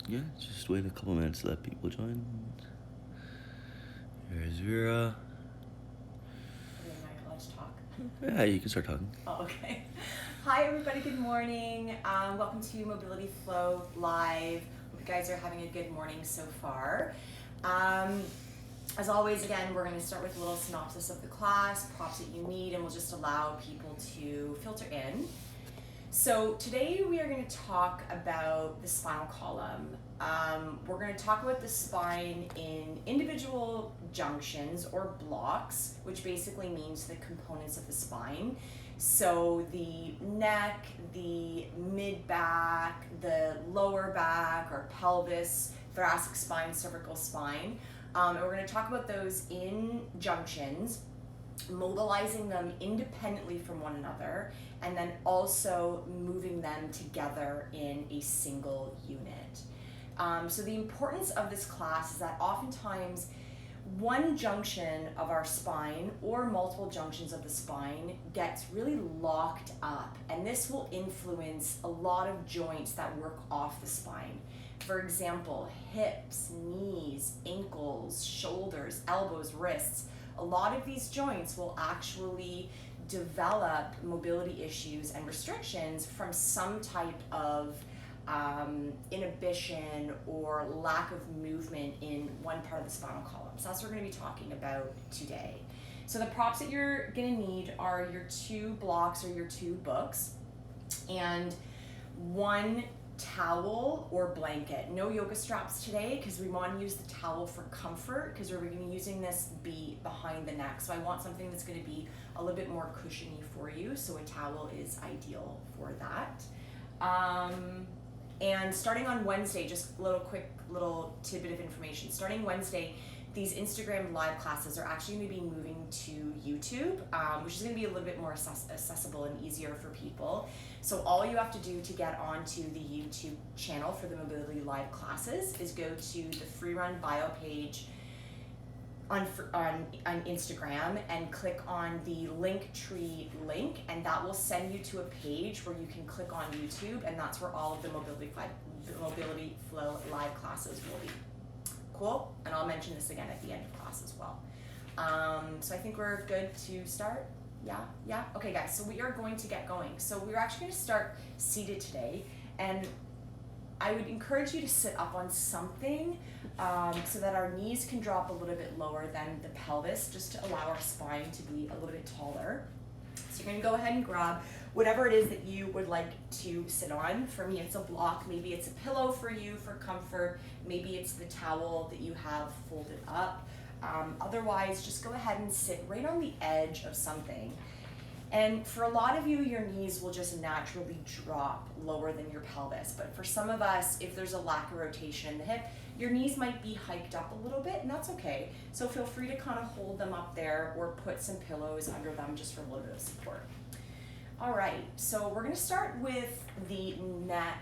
Yeah, just wait a couple minutes to let people join. Here's Vera. Okay, am I allowed to talk? Yeah, you can start talking. Oh, okay. Hi, everybody. Good morning. Welcome to Mobility Flow Live. Hope you guys are having a good morning so far. As always, again, we're going to start with a little synopsis of the class, props that you need, and we'll just allow people to filter in. So today we are going to talk about the spinal column. We're going to talk about the spine in individual junctions or blocks, which basically means the components of the spine. So the neck, the mid-back, the lower back or pelvis, thoracic spine, cervical spine. And we're going to talk about those in junctions, mobilizing them independently from one another, and then also moving them together in a single unit. So the importance of this class is that oftentimes one junction of our spine or multiple junctions of the spine gets really locked up, and this will influence a lot of joints that work off the spine. For example, hips, knees, ankles, shoulders, elbows, wrists. A lot of these joints will actually develop mobility issues and restrictions from some type of inhibition or lack of movement in one part of the spinal column. So that's what we're going to be talking about today. So the props that you're going to need are your 2 blocks or your 2 books and 1 towel or blanket. No yoga straps today because we want to use the towel for comfort, because we're going to be using this behind the neck. So I want something that's going to be a little bit more cushiony for you. So a towel is ideal for that. And starting on Wednesday, just a quick tidbit of information. Starting Wednesday, these Instagram live classes are actually going to be moving to YouTube, which is going to be a little bit more accessible and easier for people. So all you have to do to get onto the YouTube channel for the Mobility Live classes is go to the Free Run bio page on Instagram and click on the Linktree link, and that will send you to a page where you can click on YouTube, and that's where all of the Mobility Flow Live classes will be. Cool? And I'll mention this again at the end of class as well. So I think we're good to start. Yeah? Okay, guys, so we are going to get going. So we're actually going to start seated today, and I would encourage you to sit up on something so that our knees can drop a little bit lower than the pelvis, just to allow our spine to be a little bit taller. So you're going to go ahead and grab whatever it is that you would like to sit on. For me, it's a block. Maybe it's a pillow for you for comfort. Maybe it's the towel that you have folded up. Otherwise, just go ahead and sit right on the edge of something. And for a lot of you, your knees will just naturally drop lower than your pelvis. But for some of us, if there's a lack of rotation in the hip, your knees might be hiked up a little bit, and that's okay. So feel free to kind of hold them up there or put some pillows under them just for a little bit of support. All right, so we're going to start with the neck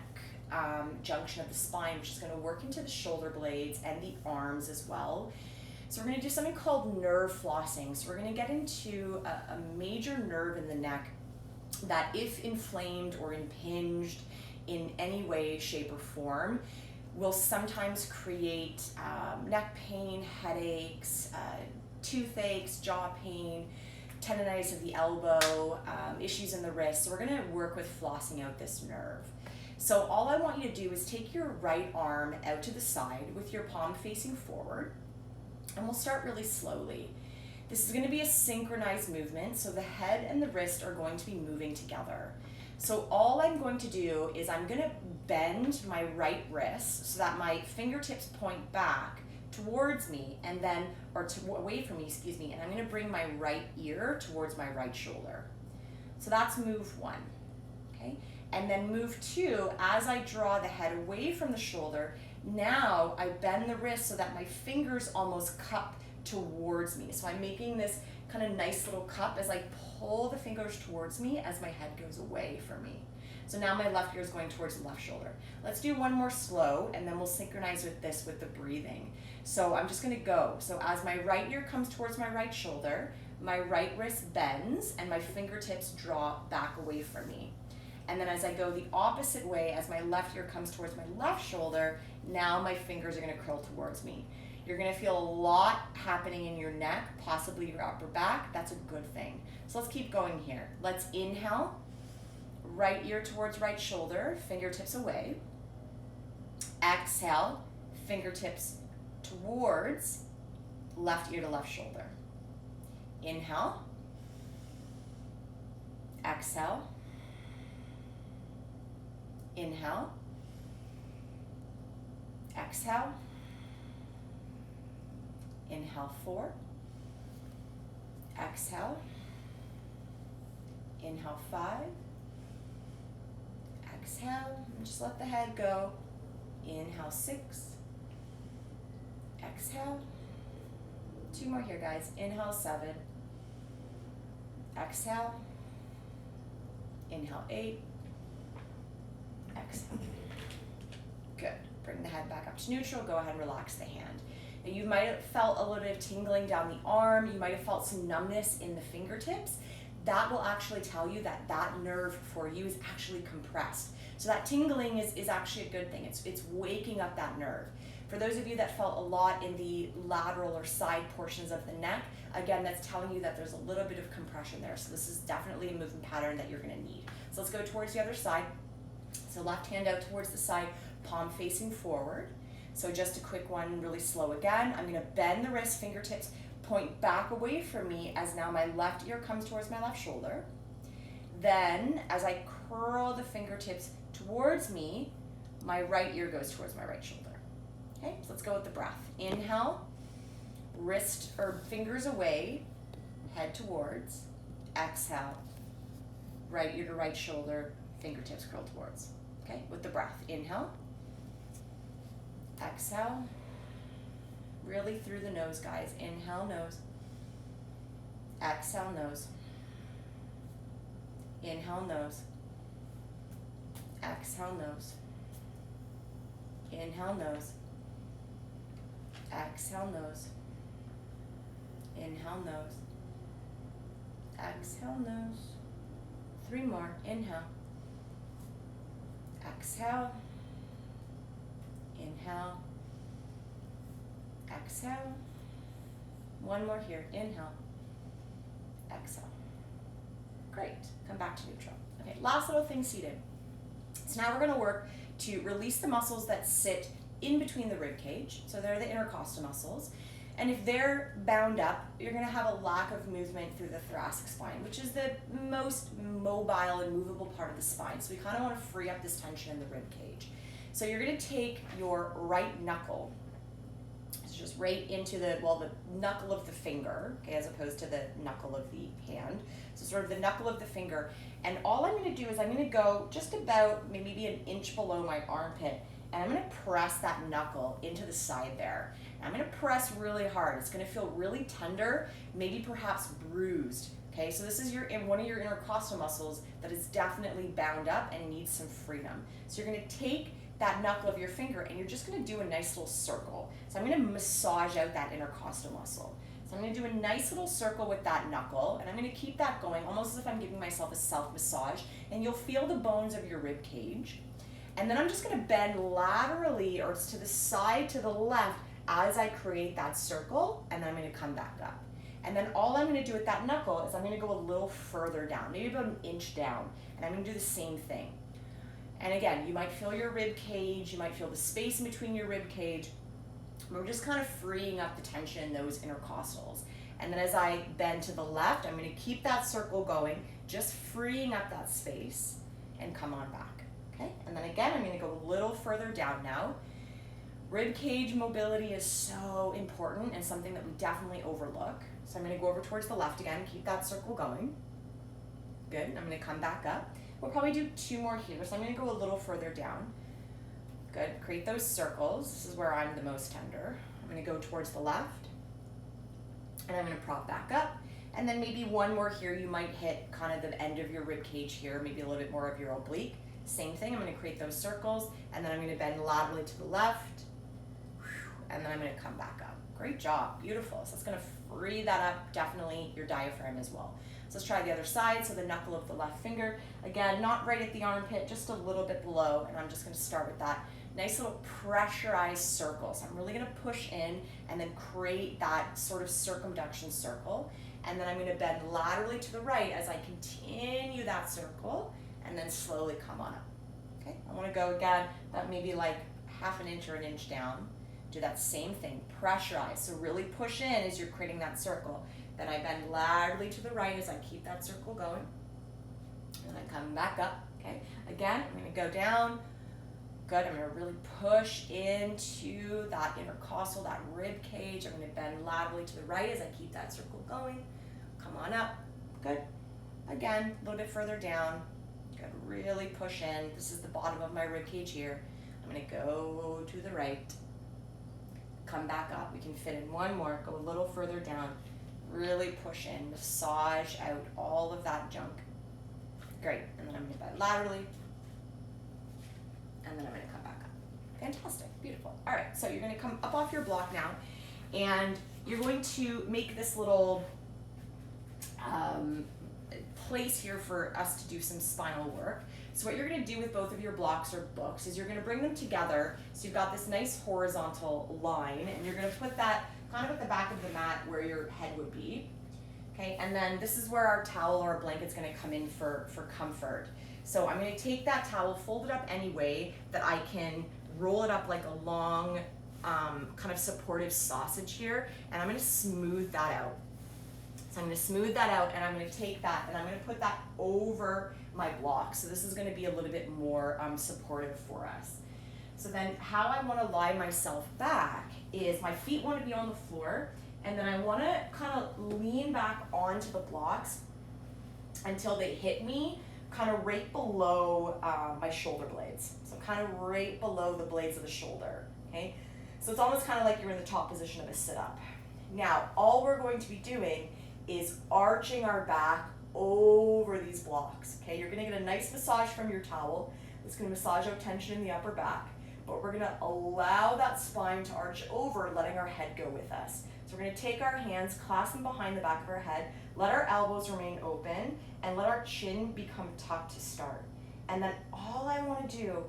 junction of the spine, which is going to work into the shoulder blades and the arms as well. So we're going to do something called nerve flossing. So we're going to get into a major nerve in the neck that, if inflamed or impinged in any way, shape, or form, will sometimes create neck pain, headaches, toothaches, jaw pain, tendonitis of the elbow, issues in the wrist. So we're going to work with flossing out this nerve. So all I want you to do is take your right arm out to the side with your palm facing forward. And we'll start really slowly. This is going to be a synchronized movement, so the head and the wrist are going to be moving together. So all I'm going to do is I'm going to bend my right wrist so that my fingertips point back towards me, and then, away from me, and I'm going to bring my right ear towards my right shoulder. So that's move 1, okay? And then move 2, as I draw the head away from the shoulder, now I bend the wrist so that my fingers almost cup towards me. So I'm making this kind of nice little cup as I pull the fingers towards me as my head goes away from me. So now my left ear is going towards the left shoulder. Let's do one more slow, and then we'll synchronize with this with the breathing. So I'm just going to go. So as my right ear comes towards my right shoulder, my right wrist bends, and my fingertips draw back away from me. And then as I go the opposite way, as my left ear comes towards my left shoulder, now my fingers are gonna curl towards me. You're gonna feel a lot happening in your neck, possibly your upper back. That's a good thing. So let's keep going here. Let's inhale, right ear towards right shoulder, fingertips away. Exhale, fingertips towards left ear to left shoulder. Inhale, exhale, inhale, exhale, inhale 4, exhale, inhale 5, exhale, and just let the head go. Inhale 6, exhale, 2 more here guys. Inhale 7, exhale, inhale 8, exhale. Good. Bring the head back up to neutral. Go ahead and relax the hand. Now you might have felt a little bit of tingling down the arm. You might have felt some numbness in the fingertips. That will actually tell you that that nerve for you is actually compressed. So that tingling is actually a good thing. It's waking up that nerve. For those of you that felt a lot in the lateral or side portions of the neck, again, that's telling you that there's a little bit of compression there. So this is definitely a movement pattern that you're gonna need. So let's go towards the other side. So left hand out towards the side, palm facing forward. So just a quick one, really slow again. I'm gonna bend the wrist, fingertips point back away from me as now my left ear comes towards my left shoulder. Then as I curl the fingertips towards me, my right ear goes towards my right shoulder. Okay, so let's go with the breath. Inhale, wrist or fingers away, head towards. Exhale, right ear to right shoulder, fingertips curl towards. Okay, with the breath. Inhale, exhale, really through the nose, guys. Inhale, nose. Exhale, nose. Inhale, nose. Exhale, nose. Inhale, nose. Exhale, nose. Inhale, nose. Exhale, nose. 3 more. Inhale. Exhale. Inhale. Exhale. 1 more here. Inhale. Exhale. Great. Come back to neutral. Okay, last little thing seated. So now we're going to work to release the muscles that sit in between the rib cage. So they're the intercostal muscles. And if they're bound up, you're going to have a lack of movement through the thoracic spine, which is the most mobile and movable part of the spine. So we kind of want to free up this tension in the rib cage. So you're going to take your right knuckle, so just right into the knuckle of the finger, okay, as opposed to the knuckle of the hand. So sort of the knuckle of the finger. And all I'm going to do is I'm going to go just about maybe an inch below my armpit, and I'm going to press that knuckle into the side there. And I'm going to press really hard. It's going to feel really tender, maybe perhaps bruised. Okay, so this is one of your intercostal muscles that is definitely bound up and needs some freedom. So you're going to take that knuckle of your finger and you're just going to do a nice little circle. So I'm going to massage out that intercostal muscle. So I'm going to do a nice little circle with that knuckle, and I'm going to keep that going almost as if I'm giving myself a self-massage, and you'll feel the bones of your rib cage. And then I'm just going to bend laterally or to the side to the left as I create that circle, and then I'm going to come back up. And then all I'm going to do with that knuckle is I'm going to go a little further down, maybe about an inch down, and I'm going to do the same thing. And again, you might feel your rib cage, you might feel the space in between your rib cage. We're just kind of freeing up the tension in those intercostals. And then as I bend to the left, I'm going to keep that circle going, just freeing up that space, and come on back. Okay? And then again, I'm going to go a little further down now. Rib cage mobility is so important and something that we definitely overlook. So I'm going to go over towards the left again, keep that circle going. Good. I'm going to come back up. We'll probably do 2 more here, so I'm going to go a little further down. Good. Create those circles. This is where I'm the most tender. I'm going to go towards the left, and I'm going to prop back up. And then maybe 1 more here. You might hit kind of the end of your rib cage here, maybe a little bit more of your oblique. Same thing. I'm going to create those circles, and then I'm going to bend laterally to the left, and then I'm going to come back up. Great job. Beautiful. So it's going to free that up, definitely your diaphragm as well. So let's try the other side. So the knuckle of the left finger, again, not right at the armpit, just a little bit below. And I'm just gonna start with that nice little pressurized circle. So I'm really gonna push in and then create that sort of circumduction circle. And then I'm gonna bend laterally to the right as I continue that circle and then slowly come on up. Okay, I wanna go again, about maybe like half an inch or an inch down. Do that same thing, pressurize. So really push in as you're creating that circle. Then I bend laterally to the right as I keep that circle going. And then I'm coming back up, okay? Again, I'm gonna go down. Good, I'm gonna really push into that intercostal, that rib cage. I'm gonna bend laterally to the right as I keep that circle going. Come on up, good. Again, a little bit further down. Good, really push in. This is the bottom of my rib cage here. I'm gonna go to the right. Come back up. We can fit in one more, go a little further down. Really push in, massage out all of that junk. Great, and then I'm gonna bend laterally, and then I'm gonna come back up. Fantastic, beautiful. All right, so you're gonna come up off your block now, and you're going to make this little place here for us to do some spinal work. So what you're gonna do with both of your blocks or books is you're gonna bring them together, so you've got this nice horizontal line, and you're gonna put that kind of at the back of the mat where your head would be, okay? And then this is where our towel or our blanket's gonna come in for comfort. So I'm gonna take that towel, fold it up any way that I can, roll it up like a long, kind of supportive sausage here, and I'm gonna smooth that out. So I'm gonna smooth that out, and I'm gonna take that, and I'm gonna put that over my block. So this is gonna be a little bit more supportive for us. So then how I wanna lie myself back is my feet wanna be on the floor, and then I wanna kind of lean back onto the blocks until they hit me kind of right below my shoulder blades. So kind of right below the blades of the shoulder, okay? So it's almost kind of like you're in the top position of a sit-up. Now, all we're going to be doing is arching our back over these blocks, okay? You're gonna get a nice massage from your towel. It's gonna massage out tension in the upper back, but we're gonna allow that spine to arch over, letting our head go with us. So we're gonna take our hands, clasp them behind the back of our head, let our elbows remain open, and let our chin become tucked to start. And then all I wanna do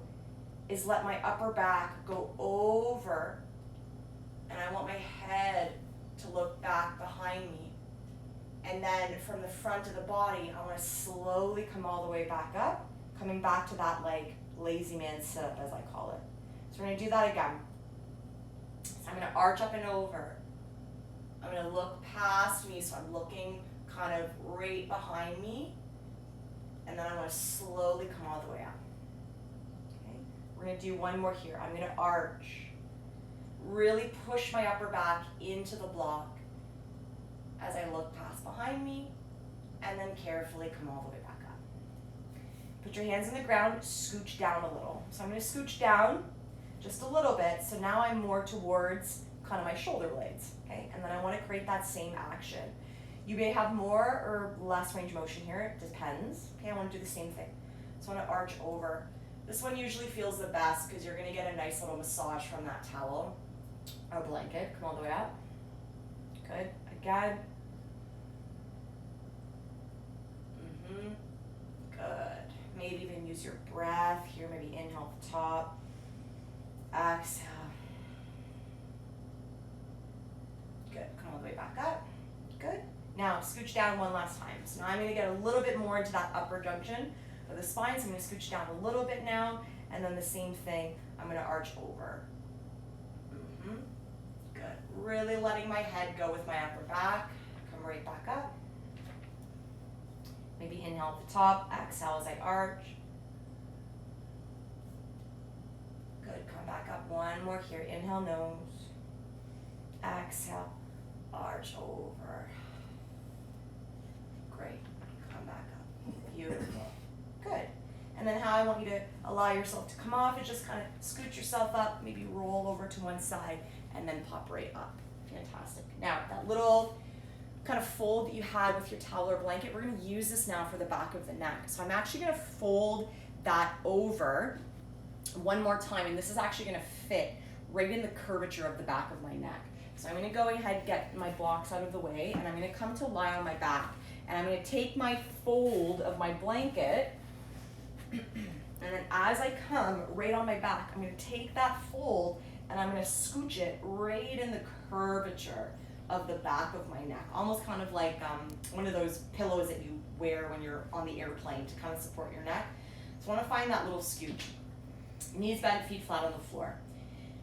is let my upper back go over, and I want my head to look back behind me. And then from the front of the body, I wanna slowly come all the way back up, coming back to that like lazy man sit-up, as I call it. So we're gonna do that again. So I'm gonna arch up and over. I'm gonna look past me, so I'm looking kind of right behind me. And then I'm gonna slowly come all the way up. Okay? We're gonna do one more here. I'm gonna arch. Really push my upper back into the block as I look past behind me, and then carefully come all the way back up. Put your hands on the ground, scooch down a little. So I'm gonna scooch down just a little bit, so now I'm more towards kind of my shoulder blades, okay? And then I wanna create that same action. You may have more or less range of motion here, it depends. Okay, I wanna do the same thing. So I wanna arch over. This one usually feels the best because you're gonna get a nice little massage from that towel or blanket. Come all the way up. Good, again. Good. Maybe even use your breath here, maybe inhale at the top. Exhale. Good, come all the way back up. Good. Now scooch down one last time. So now I'm gonna get a little bit more into that upper junction of the spine. So I'm gonna scooch down a little bit now, and then the same thing, I'm gonna arch over. Good. Really letting my head go with my upper back. Come right back up. Maybe inhale at the top, exhale as I arch. Good, come back up one more here. Inhale, nose. Exhale, arch over. Great, come back up. Beautiful. Good. And then how I want you to allow yourself to come off is just kind of scoot yourself up, maybe roll over to one side, and then pop right up. Fantastic. Now, that little kind of fold that you had with your towel or blanket, we're gonna use this now for the back of the neck. So I'm actually gonna fold that over one more time, and this is actually gonna fit right in the curvature of the back of my neck. So I'm gonna go ahead, get my blocks out of the way, and I'm gonna come to lie on my back. And I'm going to take my fold of my blanket, and then as I come right on my back, I'm going to take that fold and I'm going to scooch it right in the curvature of the back of my neck, almost kind of like one of those pillows that you wear when you're on the airplane to kind of support your neck. So I want to find that little scooch. Knees bent, feet flat on the floor.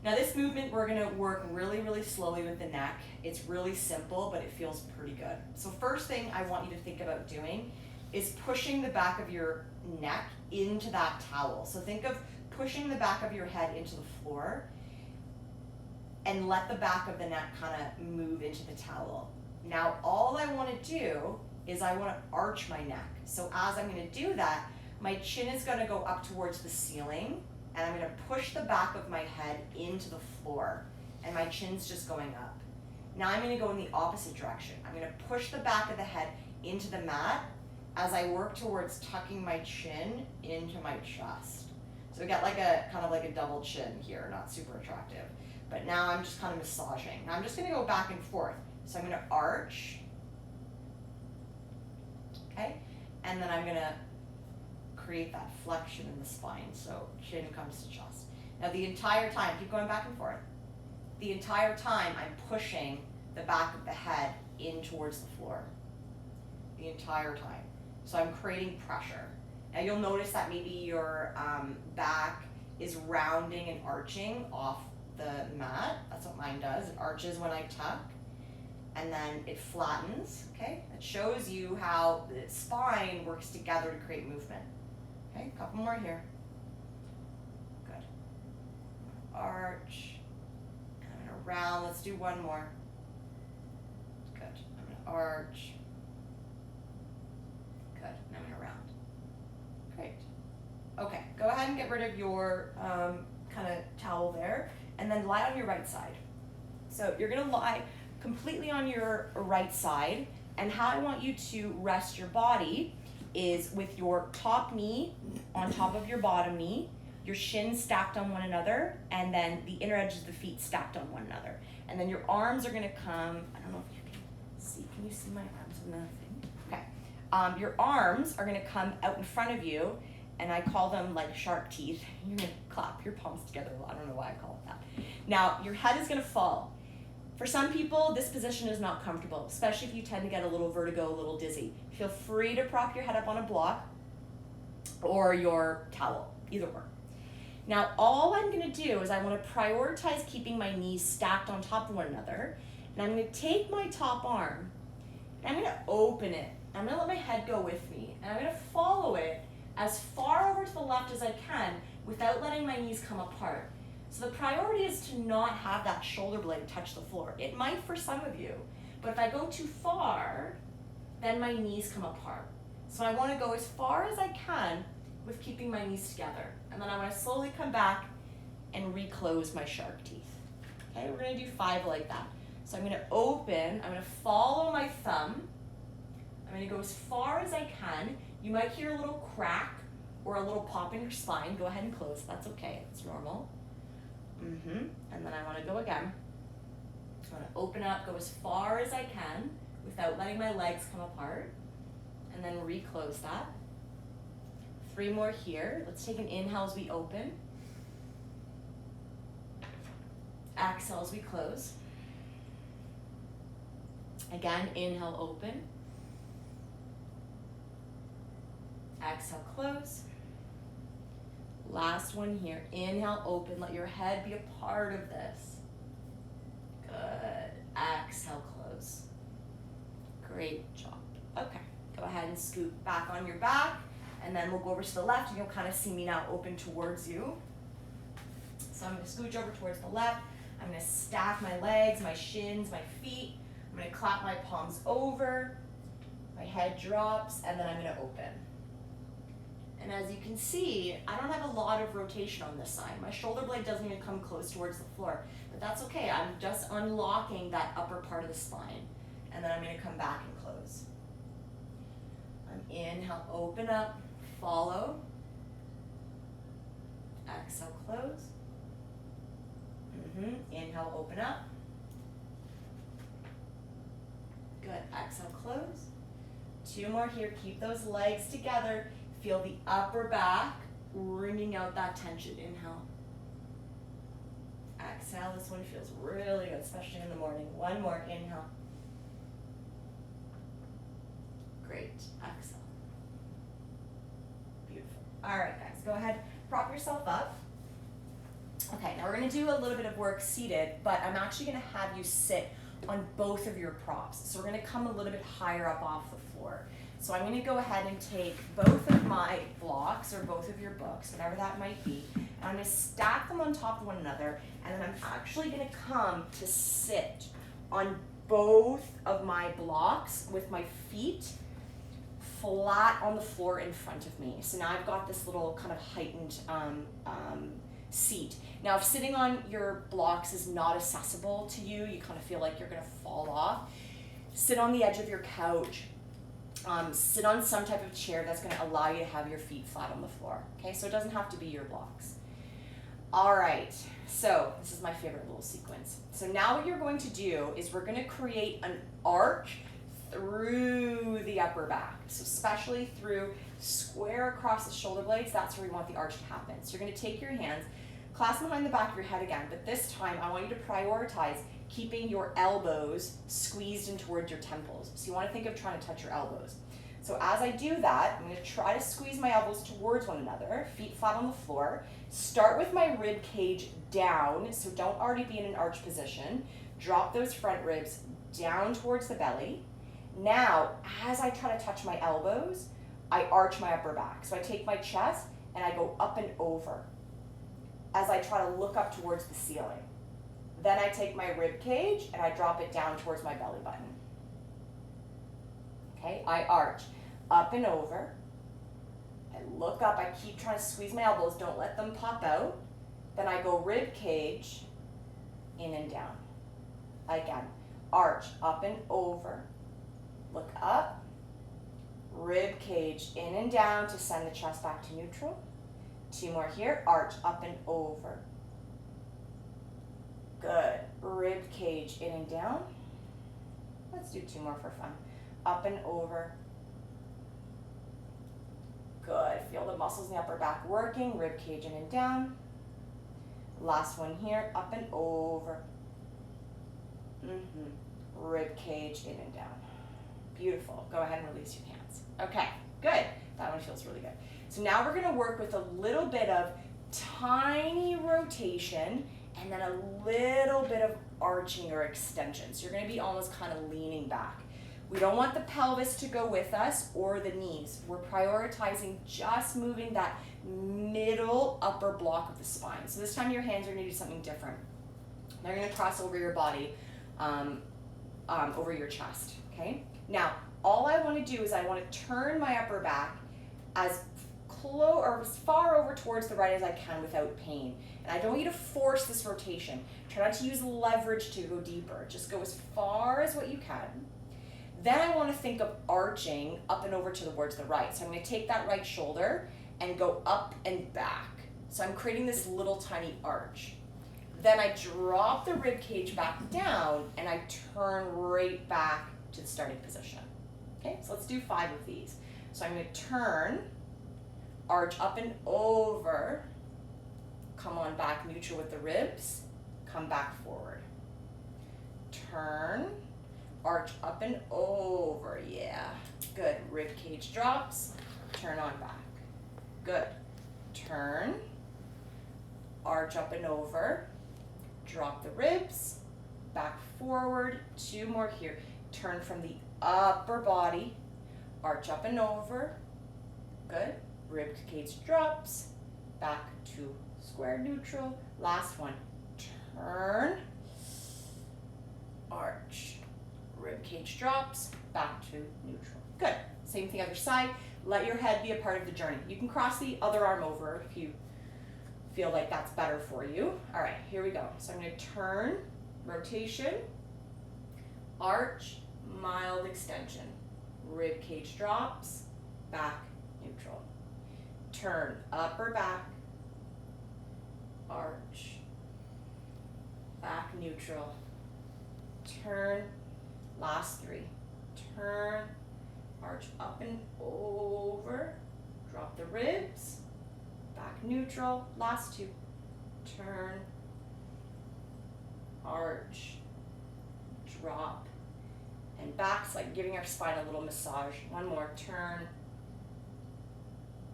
Now this movement, we're going to work really, really slowly with the neck. It's really simple, but it feels pretty good. So first thing I want you to think about doing is pushing the back of your neck into that towel. So think of pushing the back of your head into the floor and let the back of the neck kind of move into the towel. Now all I want to do is I want to arch my neck. So as I'm going to do that, my chin is going to go up towards the ceiling, and I'm going to push the back of my head into the floor, and my chin's just going up. Now I'm going to go in the opposite direction. I'm going to push the back of the head into the mat as I work towards tucking my chin into my chest. So we got like a kind of like a double chin here, not super attractive. But now I'm just kind of massaging. Now I'm just going to go back and forth. So I'm going to arch, okay? And then I'm going to create that flexion in the spine, so chin comes to chest. Now the entire time, keep going back and forth. The entire time I'm pushing the back of the head in towards the floor. The entire time. So I'm creating pressure. Now you'll notice that maybe your back is rounding and arching off the mat. That's what mine does. It arches when I tuck, and then it flattens, okay? It shows you how the spine works together to create movement. Okay, a couple more here. Good. Arch. And I'm going to round. Let's do one more. Good. I'm going to arch. Good. And I'm going to round. Great. Okay, go ahead and get rid of your kind of towel there, and then lie on your right side. So you're going to lie completely on your right side, and how I want you to rest your body is with your top knee on top of your bottom knee, your shins stacked on one another, and then the inner edges of the feet stacked on one another. And then your arms are going to come, I don't know if you can see, can you see my arms on the thing? Okay. Your arms are going to come out in front of you, and I call them like shark teeth. You're going to clap your palms together. Well, I don't know why I call it that. Now, your head is going to fall. For some people, this position is not comfortable, especially if you tend to get a little vertigo, a little dizzy. Feel free to prop your head up on a block or your towel, either or. Now, all I'm going to do is I want to prioritize keeping my knees stacked on top of one another, and I'm going to take my top arm, and I'm going to open it. I'm going to let my head go with me, and I'm going to follow it as far over to the left as I can without letting my knees come apart. So the priority is to not have that shoulder blade touch the floor. It might for some of you, but if I go too far, then my knees come apart. So I want to go as far as I can with keeping my knees together. And then I want to slowly come back and reclose my shark teeth. Okay, we're going to do 5 like that. So I'm going to open, I'm going to follow my thumb. I'm going to go as far as I can. You might hear a little crack or a little pop in your spine. Go ahead and close, that's okay, it's normal. And then I want to go again. I want to open up, go as far as I can without letting my legs come apart, and then reclose that. 3 more here. Let's take an inhale as we open. Exhale as we close. Again, inhale, open. Exhale, close. Last one here. Inhale, open. Let your head be a part of this. Good. Exhale, close. Great job. Okay. Go ahead and scoot back on your back, and then we'll go over to the left, and you'll kind of see me now open towards you. So I'm going to scooch over towards the left. I'm going to stack my legs, my shins, my feet. I'm going to clap my palms over. My head drops, and then I'm going to open. And as you can see, I don't have a lot of rotation on this side. My shoulder blade doesn't even come close towards the floor, but that's okay. I'm just unlocking that upper part of the spine. And then I'm going to come back and close. Inhale, open up, follow. Exhale, close. Inhale, open up. Good. Exhale, close. 2 more here. Keep those legs together. Feel the upper back, wringing out that tension. Inhale. Exhale. This one feels really good, especially in the morning. 1 more. Inhale. Great. Exhale. Beautiful. All right, guys. Go ahead. Prop yourself up. Okay, now we're going to do a little bit of work seated, but I'm actually going to have you sit on both of your props. So we're going to come a little bit higher up off the floor. So I'm going to go ahead and take both of my blocks or both of your books, whatever that might be, and I'm going to stack them on top of one another, and then I'm actually going to come to sit on both of my blocks with my feet flat on the floor in front of me. So now I've got this little kind of heightened seat. Now, if sitting on your blocks is not accessible to you, you kind of feel like you're going to fall off, sit on the edge of your couch. Sit on some type of chair that's going to allow you to have your feet flat on the floor. Okay, so it doesn't have to be your blocks. All right, so this is my favorite little sequence. So now what you're going to do is we're going to create an arch through the upper back. So especially through square across the shoulder blades, that's where we want the arch to happen. So you're going to take your hands, clasp them behind the back of your head again, but this time I want you to prioritize keeping your elbows squeezed in towards your temples. So you want to think of trying to touch your elbows. So as I do that, I'm going to try to squeeze my elbows towards one another, feet flat on the floor. Start with my rib cage down, so don't already be in an arch position. Drop those front ribs down towards the belly. Now, as I try to touch my elbows, I arch my upper back. So I take my chest and I go up and over as I try to look up towards the ceiling. Then I take my rib cage and I drop it down towards my belly button. Okay, I arch up and over. I look up, I keep trying to squeeze my elbows, don't let them pop out. Then I go rib cage, in and down. Again, arch up and over. Look up, rib cage in and down to send the chest back to neutral. 2 more here, arch up and over. Good, rib cage in and down. Let's do 2 more for fun. Up and over. Good, feel the muscles in the upper back working, rib cage in and down. Last one here, up and over. Rib cage in and down. Beautiful. Go ahead and release your hands. Okay, good. That one feels really good. So now we're going to work with a little bit of tiny rotation and then a little bit of arching or extension. So you're going to be almost kind of leaning back. We don't want the pelvis to go with us or the knees. We're prioritizing just moving that middle upper block of the spine. So this time your hands are going to do something different. They're going to cross over your body, over your chest, okay? Now, all I want to do is I want to turn my upper back as close or as far over towards the right as I can without pain. And I don't want you to force this rotation. Try not to use leverage to go deeper. Just go as far as what you can. Then I want to think of arching up and over towards the right. So I'm going to take that right shoulder and go up and back. So I'm creating this little tiny arch. Then I drop the rib cage back down and I turn right back to the starting position. Okay, so let's do 5 of these. So I'm going to turn, arch up and over, come on back neutral with the ribs, come back forward. Turn, arch up and over, yeah. Good, rib cage drops, turn on back. Good, turn, arch up and over, drop the ribs, back forward, 2 more here. Turn from the upper body, arch up and over, good, rib cage drops, back to square neutral. Last one, turn, arch, rib cage drops, back to neutral. Good, same thing other side. Let your head be a part of the journey. You can cross the other arm over if you feel like that's better for you. All right, here we go. So I'm going to turn, rotation, arch, mild extension, rib cage drops, back, neutral. Turn, upper back, arch, back, neutral. Turn, last 3. Turn, arch up and over, drop the ribs, back neutral, last two, turn, arch, drop, and back. It's like giving our spine a little massage. One more, turn,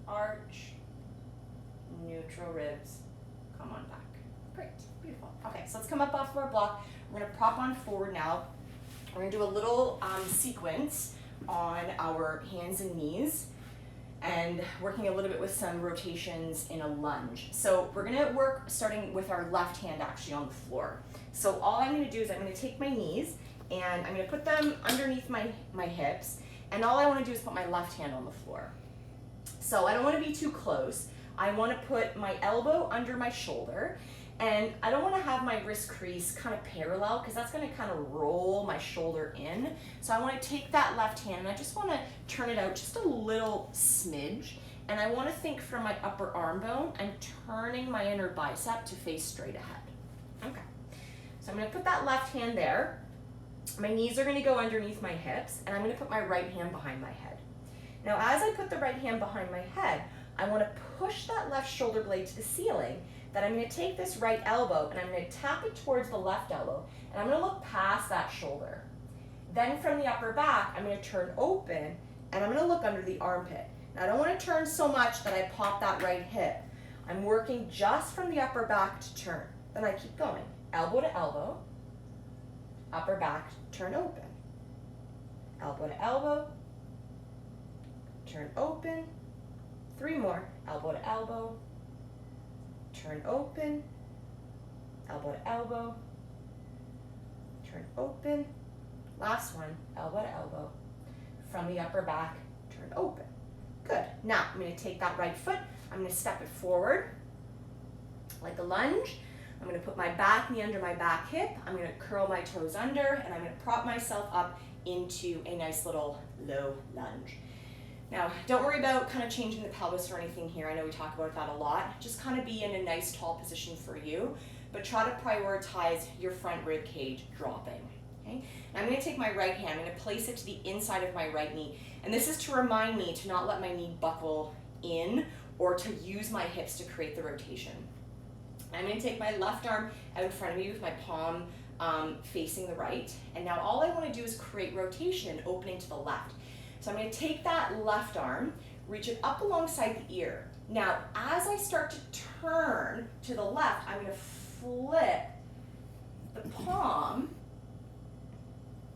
arch, neutral ribs, come on back. Great, beautiful. Okay, so let's come up off of our block. We're gonna prop on forward now. We're gonna do a little sequence on our hands and knees and working a little bit with some rotations in a lunge. So we're gonna work starting with our left hand actually on the floor. So all I'm gonna do is I'm gonna take my knees and I'm gonna put them underneath my hips, and all I wanna do is put my left hand on the floor. So I don't wanna be too close. I wanna put my elbow under my shoulder, and I don't wanna have my wrist crease kind of parallel because that's gonna kind of roll my shoulder in. So I wanna take that left hand and I just wanna turn it out just a little smidge. And I wanna think from my upper arm bone, I'm turning my inner bicep to face straight ahead. Okay, so I'm gonna put that left hand there. My knees are gonna go underneath my hips, and I'm gonna put my right hand behind my head. Now as I put the right hand behind my head, I wanna push that left shoulder blade to the ceiling. Then I'm gonna take this right elbow and I'm gonna tap it towards the left elbow, and I'm gonna look past that shoulder. Then from the upper back, I'm gonna turn open and I'm gonna look under the armpit. Now I don't wanna turn so much that I pop that right hip. I'm working just from the upper back to turn. Then I keep going, elbow to elbow, upper back, turn open. Elbow to elbow, turn open. 3 more, elbow to elbow, turn open, elbow to elbow, turn open. Last one, elbow to elbow, from the upper back, turn open. Good. Now I'm going to take that right foot, I'm going to step it forward like a lunge. I'm going to put my back knee under my back hip, I'm going to curl my toes under, and I'm going to prop myself up into a nice little low lunge. Now, don't worry about kind of changing the pelvis or anything here. I know we talk about that a lot. Just kind of be in a nice tall position for you, but try to prioritize your front rib cage dropping. Okay? Now I'm going to take my right hand, I'm going to place it to the inside of my right knee, and this is to remind me to not let my knee buckle in or to use my hips to create the rotation. I'm going to take my left arm out in front of me with my palm facing the right, and now all I want to do is create rotation and opening to the left. So I'm going to take that left arm, reach it up alongside the ear. Now, as I start to turn to the left, I'm going to flip the palm.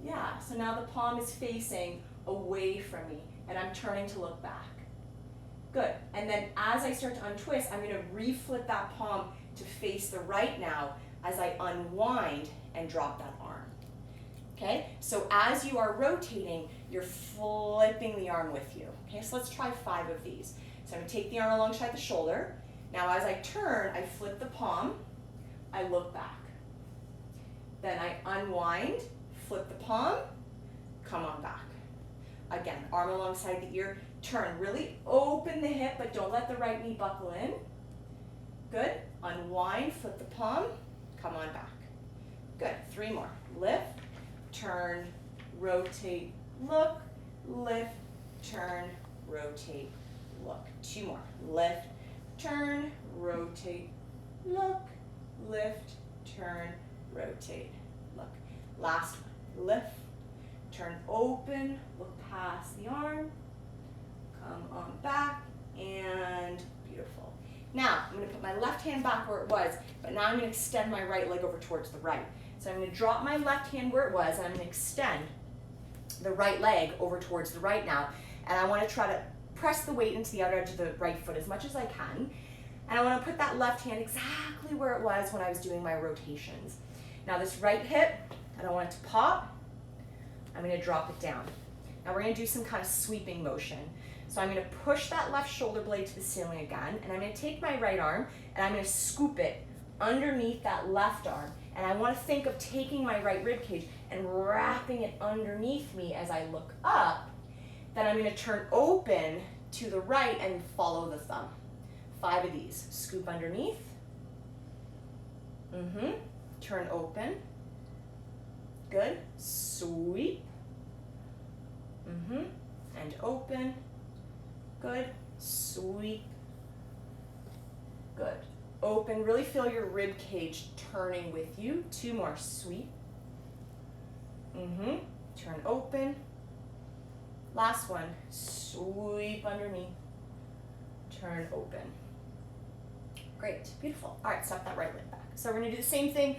Yeah, so now the palm is facing away from me, and I'm turning to look back. Good. And then as I start to untwist, I'm going to reflip that palm to face the right now as I unwind and drop that arm. Okay, so as you are rotating, you're flipping the arm with you. Okay, so let's try 5 of these. So I'm going to take the arm alongside the shoulder. Now as I turn, I flip the palm, I look back. Then I unwind, flip the palm, come on back. Again, arm alongside the ear, turn, really open the hip, but don't let the right knee buckle in. Good, unwind, flip the palm, come on back. Good, 3 more, lift, turn, rotate, look, lift, turn, rotate, look. 2 more, lift, turn, rotate, look, lift, turn, rotate, look. Last one, lift, turn open, look past the arm, come on back, and beautiful. Now, I'm going to put my left hand back where it was, but now I'm going to extend my right leg over towards the right. So I'm going to drop my left hand where it was, and I'm going to extend the right leg over towards the right now. And I want to try to press the weight into the outer edge of the right foot as much as I can. And I want to put that left hand exactly where it was when I was doing my rotations. Now this right hip, I don't want it to pop. I'm going to drop it down. Now we're going to do some kind of sweeping motion. So I'm going to push that left shoulder blade to the ceiling again, and I'm going to take my right arm and I'm going to scoop it underneath that left arm. And I want to think of taking my right rib cage and wrapping it underneath me as I look up. Then I'm going to turn open to the right and follow the thumb. 5 of these. Scoop underneath. Turn open. Good. Sweep. and open. Good. Sweep. Good. Open. Really feel your rib cage turning with you. 2 more. Sweep. Turn open. Last one. Sweep underneath. Turn open. Great. Beautiful. All right, step that right leg back. So we're going to do the same thing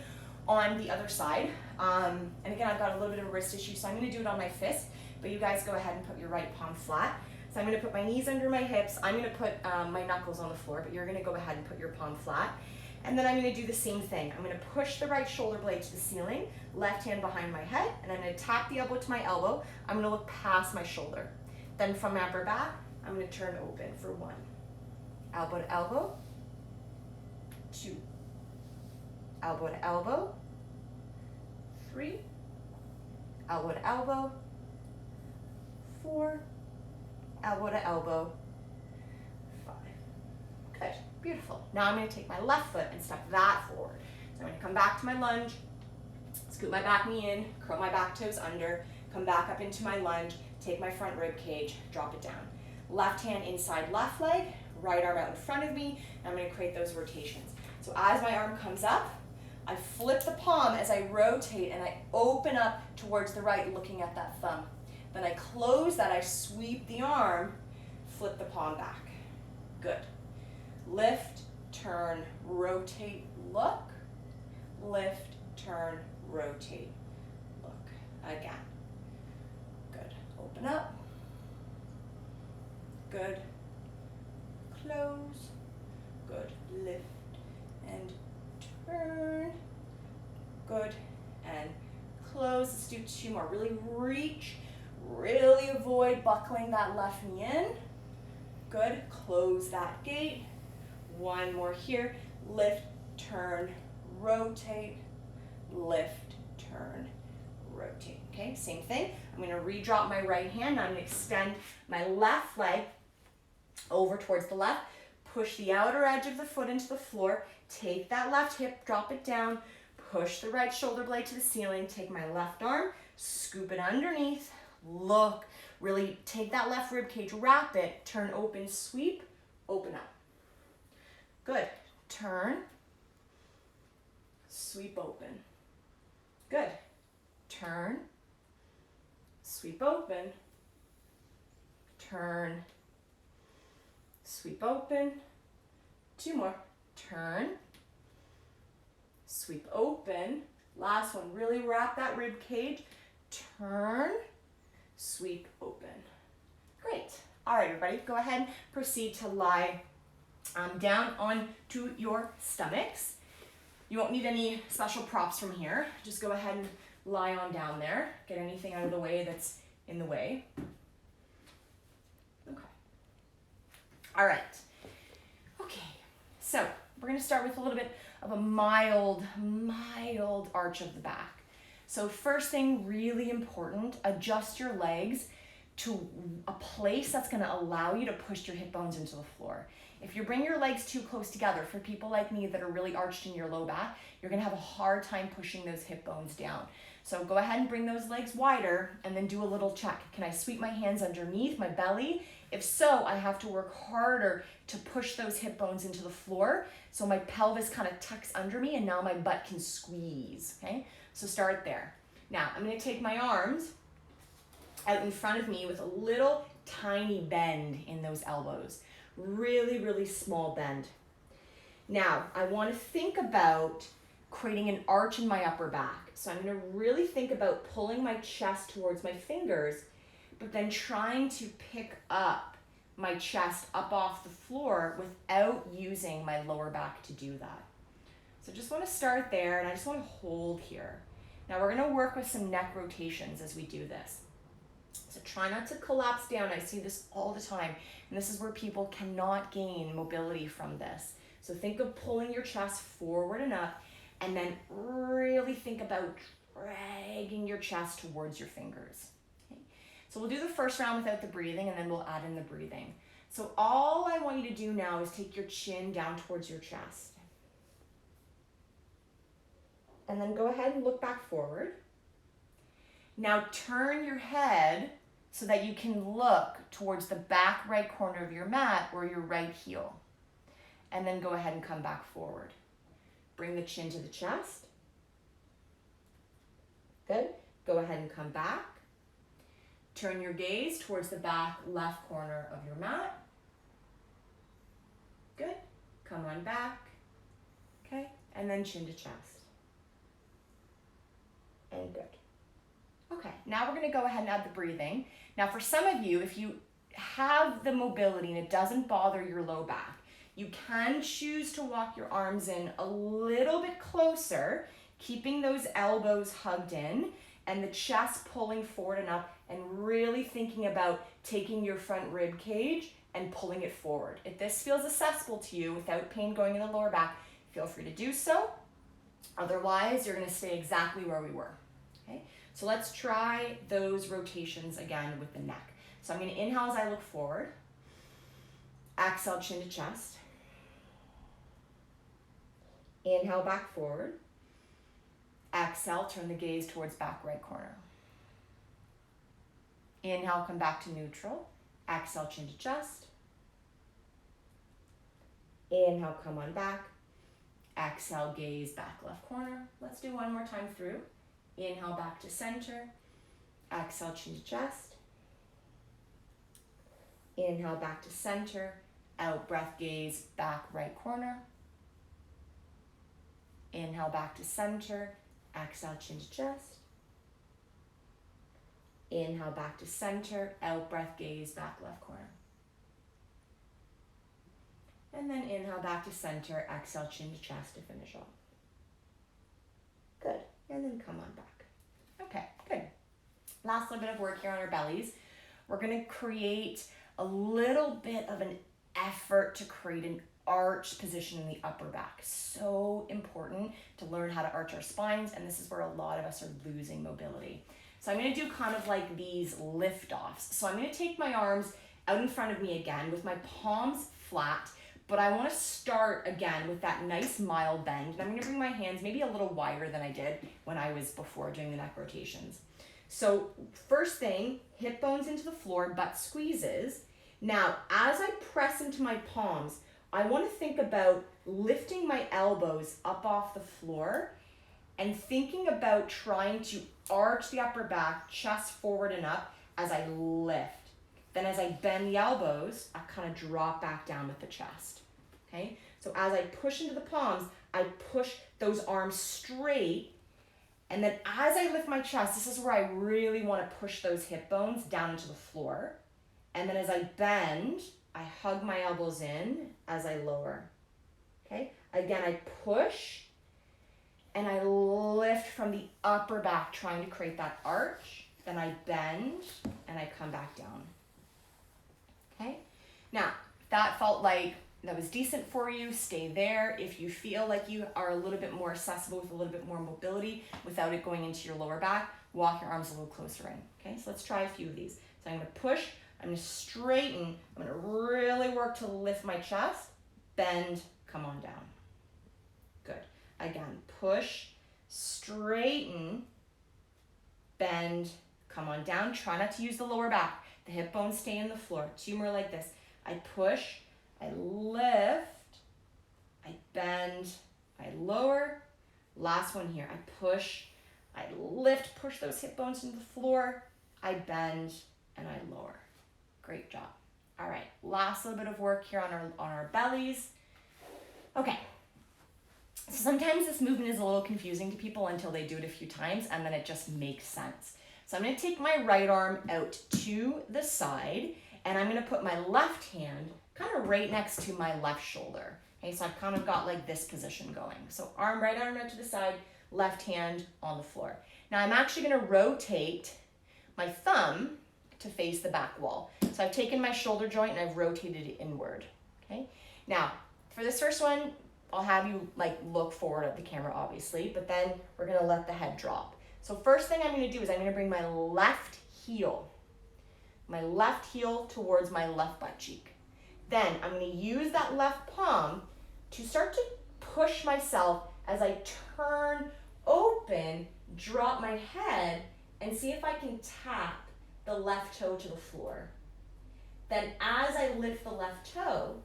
on the other side. And again, I've got a little bit of a wrist issue, so I'm going to do it on my fist. But you guys go ahead and put your right palm flat. So I'm going to put my knees under my hips. I'm going to put my knuckles on the floor, but you're going to go ahead and put your palm flat. And then I'm going to do the same thing. I'm going to push the right shoulder blade to the ceiling, left hand behind my head, and I'm going to tap the elbow to my elbow. I'm going to look past my shoulder. Then from my upper back, I'm going to turn open for 1. Elbow to elbow. 2. Elbow to elbow. 3. Elbow to elbow. 4. Elbow to elbow. 5. Good. Beautiful. Now I'm going to take my left foot and step that forward. So I'm going to come back to my lunge, scoot my back knee in, curl my back toes under, come back up into my lunge, take my front rib cage, drop it down. Left hand inside left leg, right arm out in front of me, and I'm going to create those rotations. So as my arm comes up, I flip the palm as I rotate and I open up towards the right, looking at that thumb. Then I close that, I sweep the arm, flip the palm back. Good. Lift, turn, rotate, look. Lift, turn, rotate, look. Again. Good. Open up. Good. Close. Good. Lift and turn. Good. And close. Let's do 2 more. Really reach. Really avoid buckling that left knee in. Good. Close that gate. 1 more here. Lift, turn, rotate, lift, turn, rotate. Okay, same thing. I'm going to re-drop my right hand. I'm going to extend my left leg over towards the left. Push the outer edge of the foot into the floor. Take that left hip, drop it down. Push the right shoulder blade to the ceiling. Take my left arm, scoop it underneath. Look, really take that left rib cage, wrap it, turn open, sweep, open up. Good. Turn, sweep open. Good. Turn, sweep open, turn, sweep open. 2 more. Turn, sweep open. Last one. Really wrap that rib cage. Turn, sweep open. Great. All right, everybody, go ahead and proceed to lie down onto your stomachs. You won't need any special props from here. Just go ahead and lie on down there. Get anything out of the way that's in the way. Okay. All right. Okay. So we're going to start with a little bit of a mild arch of the back. So first thing, really important, adjust your legs to a place that's going to allow you to push your hip bones into the floor. If you bring your legs too close together, for people like me that are really arched in your low back, you're going to have a hard time pushing those hip bones down. So go ahead and bring those legs wider and then do a little check. Can I sweep my hands underneath my belly? If so, I have to work harder to push those hip bones into the floor so my pelvis kind of tucks under me and now my butt can squeeze, okay? So start there. Now, I'm going to take my arms out in front of me with a little tiny bend in those elbows. Really, really small bend. Now, I want to think about creating an arch in my upper back. So I'm going to really think about pulling my chest towards my fingers, but then trying to pick up my chest up off the floor without using my lower back to do that. So just want to start there, and I just want to hold here. Now we're going to work with some neck rotations as we do this. So try not to collapse down. I see this all the time, and this is where people cannot gain mobility from this. So think of pulling your chest forward and up, and then really think about dragging your chest towards your fingers. Okay? So we'll do the first round without the breathing, and then we'll add in the breathing. So all I want you to do now is take your chin down towards your chest. And then go ahead and look back forward. Now turn your head so that you can look towards the back right corner of your mat or your right heel. And then go ahead and come back forward. Bring the chin to the chest. Good. Go ahead and come back. Turn your gaze towards the back left corner of your mat. Good. Come on back. Okay. And then chin to chest. And good. Okay. Now we're going to go ahead and add the breathing. Now for some of you, if you have the mobility and it doesn't bother your low back, you can choose to walk your arms in a little bit closer, keeping those elbows hugged in and the chest pulling forward and up, and really thinking about taking your front rib cage and pulling it forward. If this feels accessible to you without pain going in the lower back, feel free to do so. Otherwise, you're going to stay exactly where we were. Okay? So let's try those rotations again with the neck. So I'm going to inhale as I look forward. Exhale, chin to chest. Inhale, back forward. Exhale, turn the gaze towards back right corner. Inhale, come back to neutral. Exhale, chin to chest. Inhale, come on back. Exhale, gaze back left corner. Let's do one more time through. Inhale, back to center. Exhale, chin to chest. Inhale, back to center. Out breath, gaze back right corner. Inhale, back to center. Exhale, chin to chest. Inhale, back to center. Out breath, gaze back left corner. And then inhale, back to center. Exhale, chin to chest to finish off. Good. And then come on back. Okay, good. Last little bit of work here on our bellies. We're going to create a little bit of an effort to create an arch position in the upper back. So important to learn how to arch our spines, and this is where a lot of us are losing mobility. So I'm going to do kind of like these lift offs. So I'm going to take my arms out in front of me again with my palms flat, but I want to start again with that nice mild bend. And I'm going to bring my hands maybe a little wider than I did when I was before doing the neck rotations. So first thing, hip bones into the floor, butt squeezes. Now, as I press into my palms, I want to think about lifting my elbows up off the floor and thinking about trying to arch the upper back, chest forward and up as I lift. Then as I bend the elbows, I kind of drop back down with the chest. Okay? So as I push into the palms, I push those arms straight. And then as I lift my chest, this is where I really want to push those hip bones down into the floor. And then as I bend, I hug my elbows in as I lower. Okay? Again, I push and I lift from the upper back, trying to create that arch. Then I bend and I come back down. Okay? Now, if that felt like that was decent for you, stay there. If you feel like you are a little bit more accessible with a little bit more mobility without it going into your lower back, walk your arms a little closer in. Okay? So let's try a few of these. So I'm going to push. I'm going to straighten. I'm going to really work to lift my chest. Bend, come on down. Good. Again, push, straighten, bend, come on down. Try not to use the lower back. The hip bones stay in the floor. Two more like this. I push, I lift, I bend, I lower. Last one here. I push, I lift, push those hip bones into the floor. I bend, and I lower. Great job. All right, last little bit of work here on our bellies. Okay, so sometimes this movement is a little confusing to people until they do it a few times, and then it just makes sense. So I'm going to take my right arm out to the side, and I'm going to put my left hand kind of right next to my left shoulder. Okay, so I've kind of got like this position going. So right arm out to the side, left hand on the floor. Now I'm actually going to rotate my thumb to face the back wall. So I've taken my shoulder joint and I've rotated it inward. Okay. Now for this first one, I'll have you like look forward at the camera, obviously, but then we're going to let the head drop. So first thing I'm going to do is I'm going to bring my left heel towards my left butt cheek. Then I'm going to use that left palm to start to push myself as I turn, open, drop my head, and see if I can tap the left toe to the floor. Then as I lift the left toe,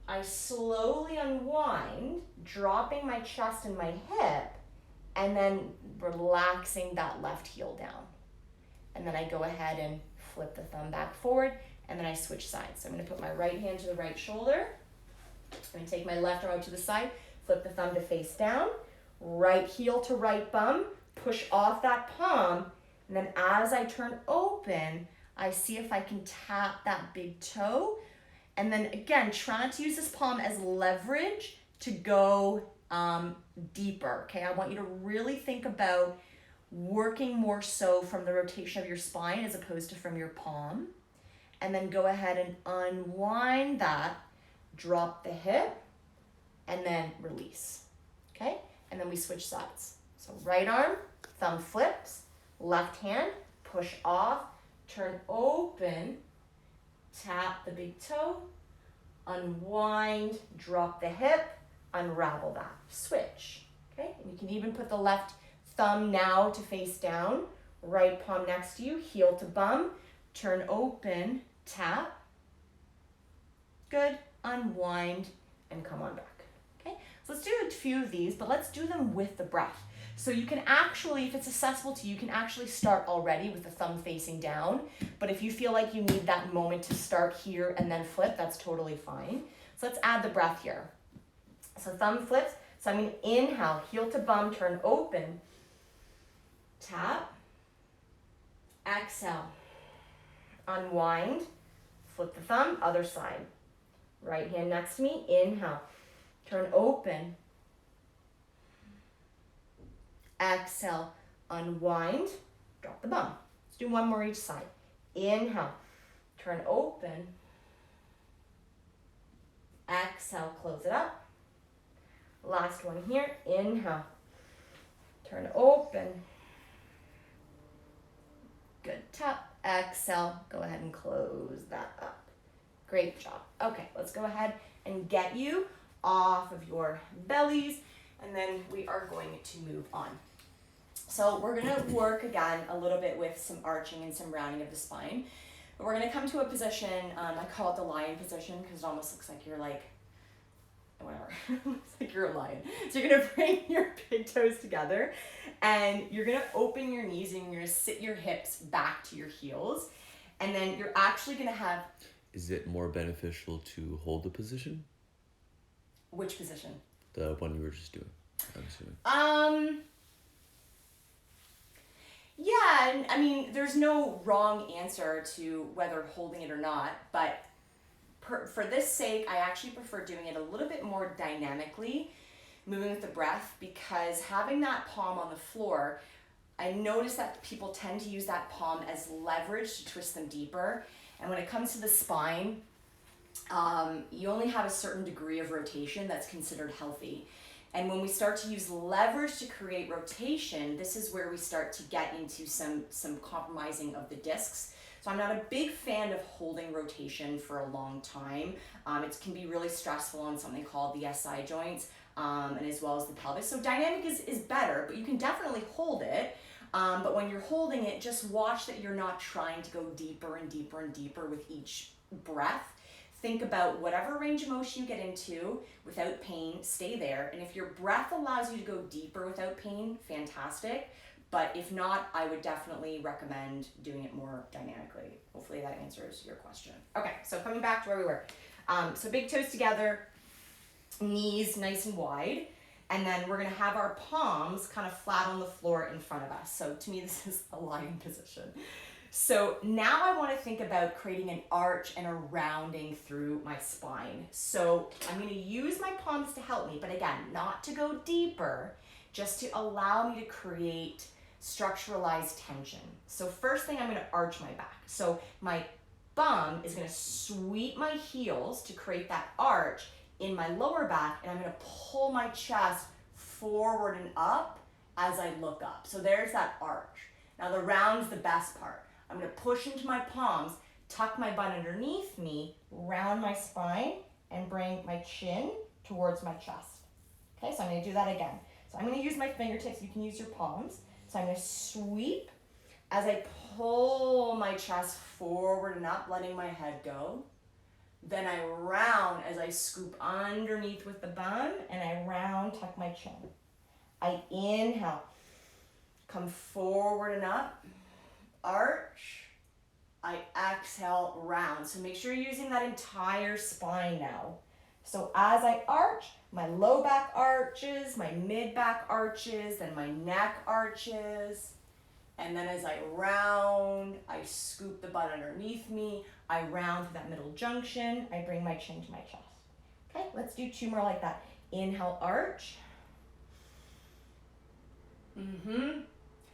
I slowly unwind, dropping my chest and my hip, and then relaxing that left heel down. And then I go ahead and flip the thumb back forward, and then I switch sides. So I'm gonna put my right hand to the right shoulder. I'm gonna take my left arm out to the side, flip the thumb to face down, right heel to right bum, push off that palm, and then as I turn open, I see if I can tap that big toe. And then again, try not to use this palm as leverage to go deeper, okay? I want you to really think about working more so from the rotation of your spine as opposed to from your palm. And then go ahead and unwind that, drop the hip, and then release, okay? And then we switch sides. So right arm, thumb flips, left hand, push off, turn open, tap the big toe, unwind, drop the hip, unravel that, switch, okay? And you can even put the left thumb now to face down, right palm next to you, heel to bum, turn open, tap, good, unwind, and come on back, okay? So let's do a few of these, but let's do them with the breath. So you can actually, if it's accessible to you, you can actually start already with the thumb facing down. But if you feel like you need that moment to start here and then flip, that's totally fine. So let's add the breath here. So thumb flips. So I'm going to inhale, heel to bum, turn open, tap, exhale, unwind, flip the thumb, other side. Right hand next to me, inhale, turn open, exhale, unwind, drop the bum. Let's do one more each side. Inhale, turn open, exhale, close it up. Last one here, inhale, turn open, good, tap, exhale, go ahead and close that up. Great job. Okay, let's go ahead and get you off of your bellies, and then we are going to move on. So we're gonna work again a little bit with some arching and some rounding of the spine. But we're gonna come to a position, I call it the lion position because it almost looks like you're like, whatever, looks like you're a lion. So you're gonna bring your big toes together and you're gonna open your knees and you're gonna sit your hips back to your heels. And then you're actually gonna have... Is it more beneficial to hold the position? Which position? The one you were just doing, I'm assuming. Yeah, and I mean, there's no wrong answer to whether holding it or not, but for this sake, I actually prefer doing it a little bit more dynamically, moving with the breath, because having that palm on the floor, I notice that people tend to use that palm as leverage to twist them deeper. And when it comes to the spine, you only have a certain degree of rotation that's considered healthy. And when we start to use leverage to create rotation, this is where we start to get into some compromising of the discs. So I'm not a big fan of holding rotation for a long time. It can be really stressful on something called the SI joints, and as well as the pelvis. So dynamic is better, but you can definitely hold it. But when you're holding it, just watch that you're not trying to go deeper and deeper and deeper with each breath. Think about whatever range of motion you get into without pain, stay there. And if your breath allows you to go deeper without pain, fantastic. But if not, I would definitely recommend doing it more dynamically. Hopefully that answers your question. Okay, so coming back to where we were. So big toes together, knees nice and wide. And then we're gonna have our palms kind of flat on the floor in front of us. So to me, this is a lying position. So now I want to think about creating an arch and a rounding through my spine. So I'm going to use my palms to help me, but again, not to go deeper, just to allow me to create structuralized tension. So first thing, I'm going to arch my back. So my bum is going to sweep my heels to create that arch in my lower back, and I'm going to pull my chest forward and up as I look up. So there's that arch. Now the round's the best part. I'm going to push into my palms, tuck my butt underneath me, round my spine, and bring my chin towards my chest. Okay, so I'm going to do that again. So I'm going to use my fingertips. You can use your palms. So I'm going to sweep As I pull my chest forward and up, letting my head go. Then I round as I scoop underneath with the bum, and I round, tuck my chin. I inhale, come forward and up, arch. I exhale, round. So make sure you're using that entire spine now. So as I arch, my low back arches, my mid back arches, then my neck arches. And then as I round, I scoop the butt underneath me. I round to that middle junction. I bring my chin to my chest. Okay, let's do 2 more like that. Inhale, arch.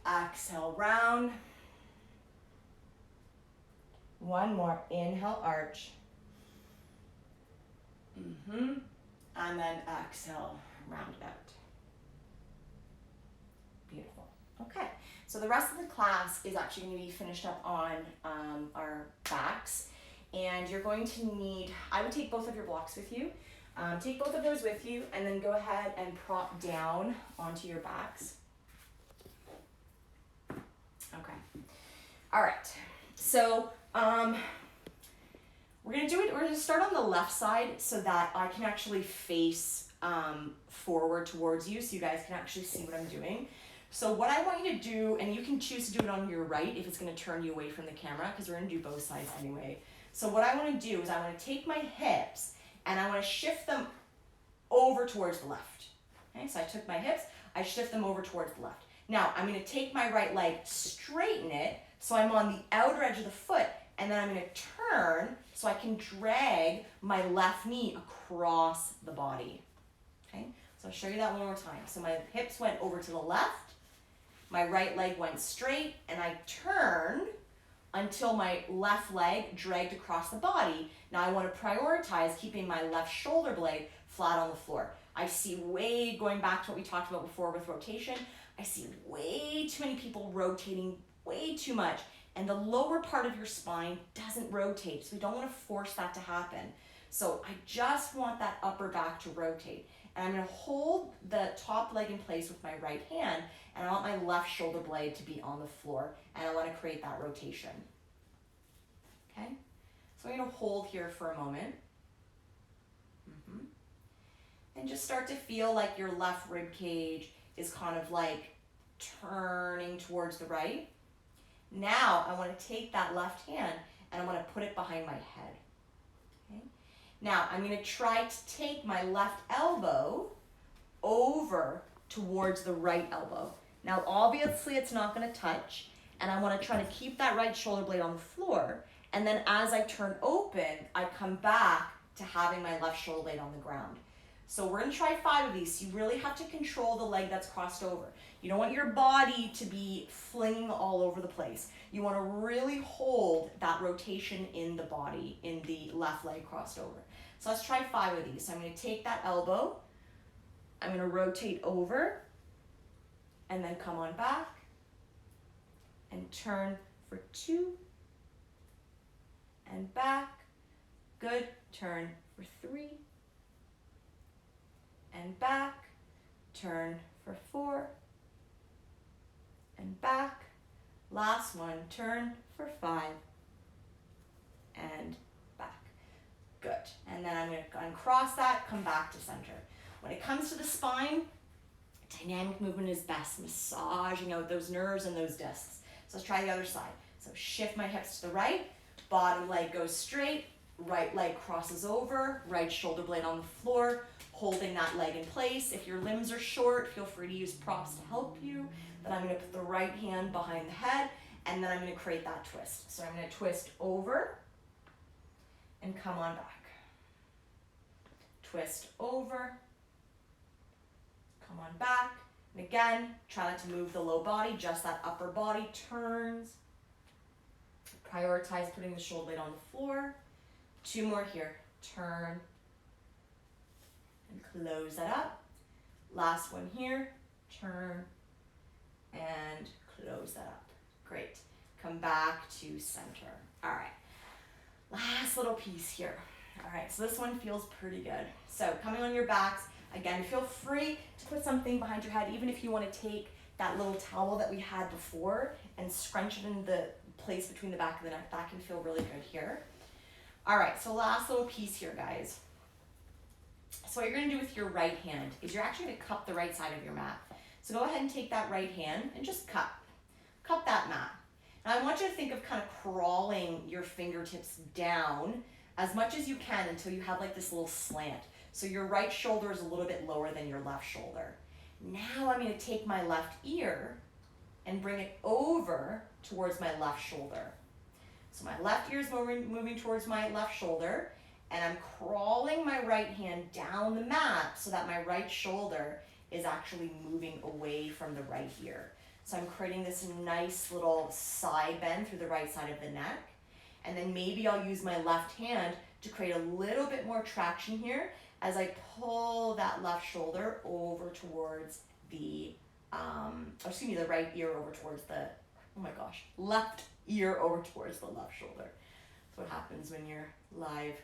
Exhale, round. 1 more. Inhale, arch. And then exhale, round it out. Beautiful. Okay, so the rest of the class is actually going to be finished up on our backs. And you're going to need, I would take both of your blocks with you. Take both of those with you, and then go ahead and prop down onto your backs. Okay. All right. So we're gonna start on the left side so that I can actually face forward towards you, so you guys can actually see what I'm doing. So what I want you to do, and you can choose to do it on your right if it's gonna turn you away from the camera, because we're gonna do both sides anyway. So what I wanna do is I wanna take my hips and I wanna shift them over towards the left. Okay, so I took my hips, I shift them over towards the left. Now, I'm going to take my right leg, straighten it, so I'm on the outer edge of the foot, and then I'm going to turn so I can drag my left knee across the body. Okay, so I'll show you that one more time. So my hips went over to the left, my right leg went straight, and I turned until my left leg dragged across the body. Now I want to prioritize keeping my left shoulder blade flat on the floor. I see going back to what we talked about before with rotation, I see way too many people rotating way too much, and the lower part of your spine doesn't rotate, so we don't want to force that to happen. So I just want that upper back to rotate. And I'm going to hold the top leg in place with my right hand, and I want my left shoulder blade to be on the floor, and I want to create that rotation. Okay? So I'm going to hold here for a moment. And just start to feel like your left rib cage is kind of like turning towards the right. Now I want to take that left hand and I want to put it behind my head. Okay? Now I'm going to try to take my left elbow over towards the right elbow. Now obviously it's not going to touch, and I want to try to keep that right shoulder blade on the floor, and then as I turn open, I come back to having my left shoulder blade on the ground. So we're going to try 5 of these. You really have to control the leg that's crossed over. You don't want your body to be flinging all over the place. You want to really hold that rotation in the body, in the left leg crossed over. So let's try 5 of these. So I'm going to take that elbow, I'm going to rotate over, and then come on back, and turn for 2, and back, good, turn for 3, and back, turn for 4, and back, last one, turn for 5, and back. Good, and then I'm going to uncross that, come back to center. When it comes to the spine, dynamic movement is best, massaging out those nerves and those discs. So let's try the other side. So shift my hips to the right, bottom leg goes straight, right leg crosses over, right shoulder blade on the floor, holding that leg in place. If your limbs are short, feel free to use props to help you. Then I'm going to put the right hand behind the head, and then I'm going to create that twist. So I'm going to twist over and come on back. Twist over, come on back. And again, try not to move the low body, just that upper body turns. Prioritize putting the shoulder blade on the floor. 2 more here. Turn and close that up. Last one here. Turn and close that up. Great. Come back to center. All right. Last little piece here. All right, so this one feels pretty good. So coming on your backs, again, feel free to put something behind your head, even if you want to take that little towel that we had before and scrunch it in the place between the back of the neck. That can feel really good here. All right, so last little piece here, guys. So what you're gonna do with your right hand is you're actually gonna cup the right side of your mat. So go ahead and take that right hand and just cup that mat. Now I want you to think of kind of crawling your fingertips down as much as you can until you have like this little slant. So your right shoulder is a little bit lower than your left shoulder. Now I'm gonna take my left ear and bring it over towards my left shoulder. So my left ear is moving towards my left shoulder, and I'm crawling my right hand down the mat so that my right shoulder is actually moving away from the right ear. So I'm creating this nice little side bend through the right side of the neck. And then maybe I'll use my left hand to create a little bit more traction here as I pull that left shoulder over towards the, the right ear over towards the, left ear over towards the left shoulder. That's what happens when you're live.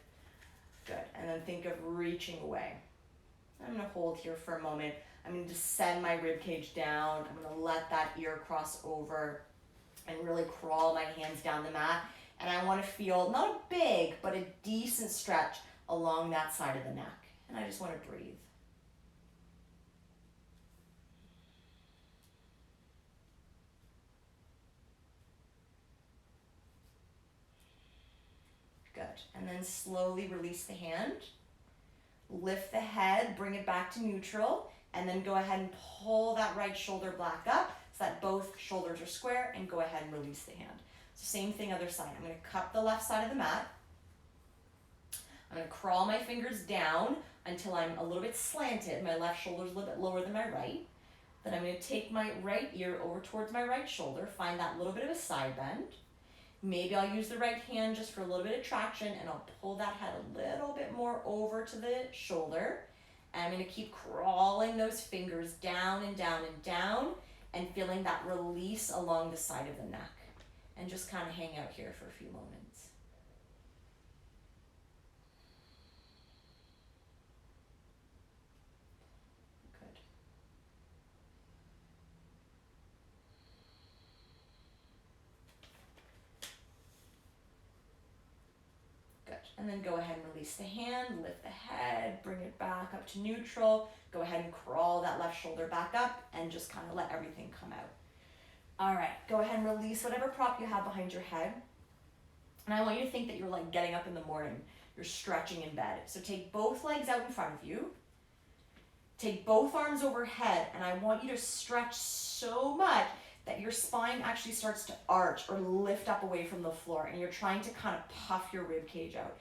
Good. And then think of reaching away. I'm going to hold here for a moment. I'm going to descend my rib cage down. I'm going to let that ear cross over and really crawl my hands down the mat. And I want to feel not a big, but a decent stretch along that side of the neck. And I just want to breathe. Good. And then slowly release the hand. Lift the head, bring it back to neutral, and then go ahead and pull that right shoulder back up so that both shoulders are square, and go ahead and release the hand. So same thing other side. I'm going to cup the left side of the mat. I'm going to crawl my fingers down until I'm a little bit slanted. My left shoulder is a little bit lower than my right. Then I'm going to take my right ear over towards my right shoulder, find that little bit of a side bend. Maybe I'll use the right hand just for a little bit of traction, and I'll pull that head a little bit more over to the shoulder. And I'm going to keep crawling those fingers down and down and down and feeling that release along the side of the neck. And just kind of hang out here for a few moments. And then go ahead and release the hand, lift the head, bring it back up to neutral. Go ahead and crawl that left shoulder back up and just kind of let everything come out. All right, go ahead and release whatever prop you have behind your head. And I want you to think that you're like getting up in the morning. You're stretching in bed. So take both legs out in front of you. Take both arms overhead, and I want you to stretch so much that your spine actually starts to arch or lift up away from the floor, and you're trying to kind of puff your rib cage out.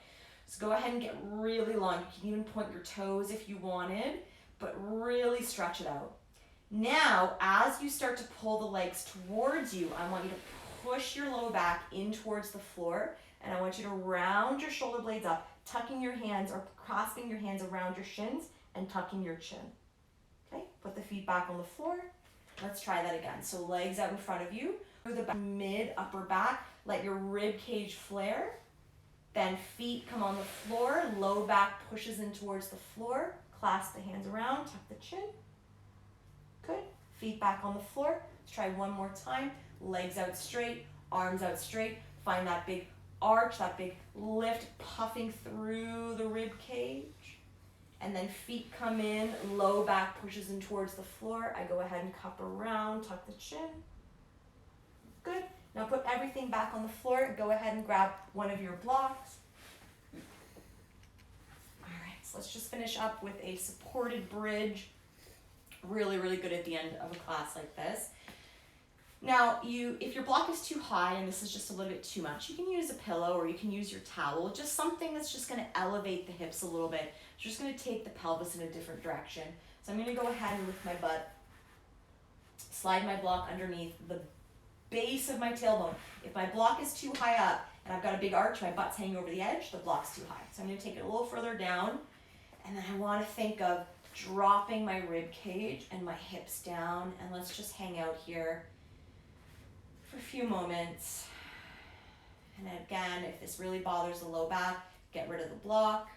So go ahead and get really long. You can even point your toes if you wanted, but really stretch it out. Now, as you start to pull the legs towards you, I want you to push your low back in towards the floor, and I want you to round your shoulder blades up, tucking your hands or clasping your hands around your shins and tucking your chin. Okay, put the feet back on the floor. Let's try that again. So legs out in front of you, through the back, mid, upper back, let your rib cage flare. Then feet come on the floor, low back pushes in towards the floor, clasp the hands around, tuck the chin. Good. Feet back on the floor. Let's try one more time. Legs out straight, arms out straight. Find that big arch, that big lift puffing through the rib cage. And then feet come in, low back pushes in towards the floor. I go ahead and cup around, tuck the chin. Good. Now put everything back on the floor. Go ahead and grab one of your blocks. All right, so let's just finish up with a supported bridge. Really, really good at the end of a class like this. Now, if your block is too high and this is just a little bit too much, you can use a pillow or you can use your towel, just something that's just going to elevate the hips a little bit. It's just going to take the pelvis in a different direction. So I'm going to go ahead and lift my butt, slide my block underneath the base of my tailbone. If my block is too high up and I've got a big arch, my butt's hanging over the edge, the block's too high. So I'm going to take it a little further down, and then I want to think of dropping my rib cage and my hips down, and let's just hang out here for a few moments. And again, if this really bothers the low back, get rid of the block,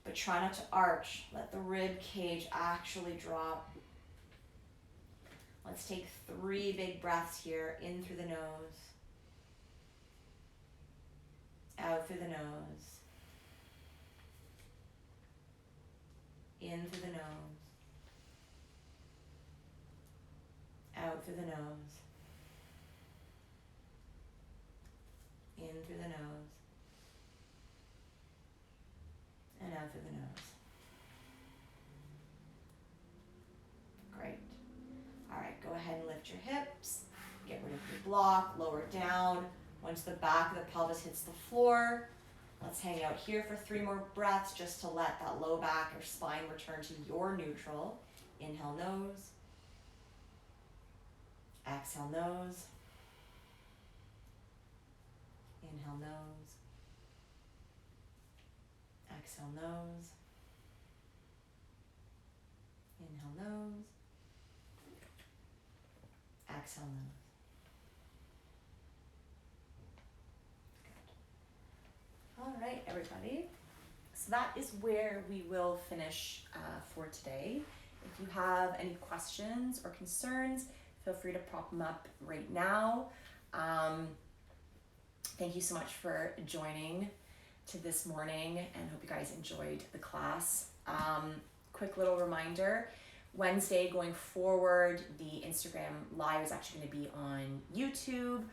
but try not to arch. Let the rib cage actually drop. Let's take 3 big breaths here, in through the nose, out through the nose, in through the nose, out through the nose, in through the nose, and out through the nose. Great. All right, go ahead and lift your hips, get rid of your block, lower it down. Once the back of the pelvis hits the floor, let's hang out here for 3 more breaths just to let that low back or spine return to your neutral. Inhale, nose. Exhale, nose. Inhale, nose. Exhale, nose. Inhale, nose. Exhale, nose. Good. All right, everybody. So that is where we will finish for today. If you have any questions or concerns, feel free to prop them up right now. Thank you so much for joining to this morning, and hope you guys enjoyed the class. Quick little reminder, Wednesday going forward, the Instagram live is actually going to be on YouTube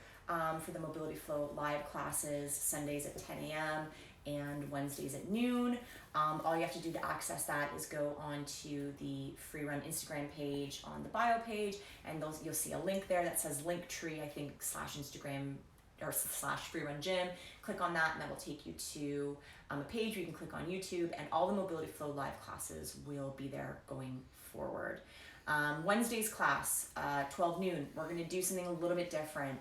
for the Mobility Flow live classes, Sundays at 10 a.m. and Wednesdays at noon. All you have to do to access that is go onto the Free Run Instagram page on the bio page, and you'll see a link there that says Linktree, I think, /Instagram or /Free Run Gym. Click on that and that will take you to a page where you can click on YouTube, and all the Mobility Flow live classes will be there going forward. Wednesday's class, 12 noon, we're gonna do something a little bit different.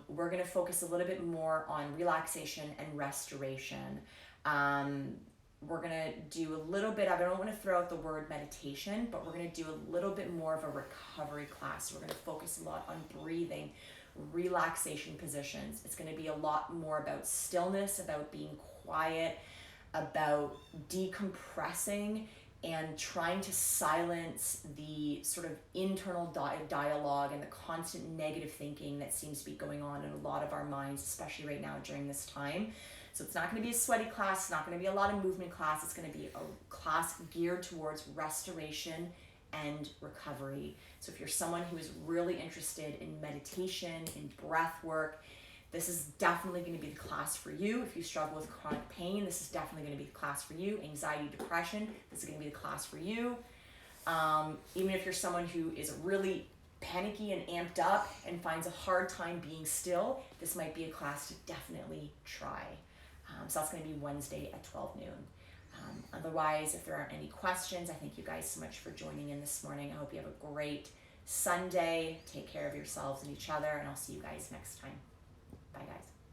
We're gonna focus a little bit more on relaxation and restoration. We're gonna do a little bit of, I don't wanna throw out the word meditation, but we're gonna do a little bit more of a recovery class. We're gonna focus a lot on breathing, relaxation positions. It's going to be a lot more about stillness, about being quiet, about decompressing and trying to silence the sort of internal dialogue and the constant negative thinking that seems to be going on in a lot of our minds, especially right now during this time. So it's not going to be a sweaty class. It's not going to be a lot of movement class. It's going to be a class geared towards restoration and recovery. So if you're someone who is really interested in meditation, in breath work, this is definitely going to be the class for you. If you struggle with chronic pain, this is definitely going to be the class for you. Anxiety, depression, this is going to be the class for you. Even if you're someone who is really panicky and amped up and finds a hard time being still, this might be a class to definitely try. So that's going to be Wednesday at 12 noon. Otherwise, if there aren't any questions, I thank you guys so much for joining in this morning. I hope you have a great Sunday. Take care of yourselves and each other, and I'll see you guys next time. Bye, guys.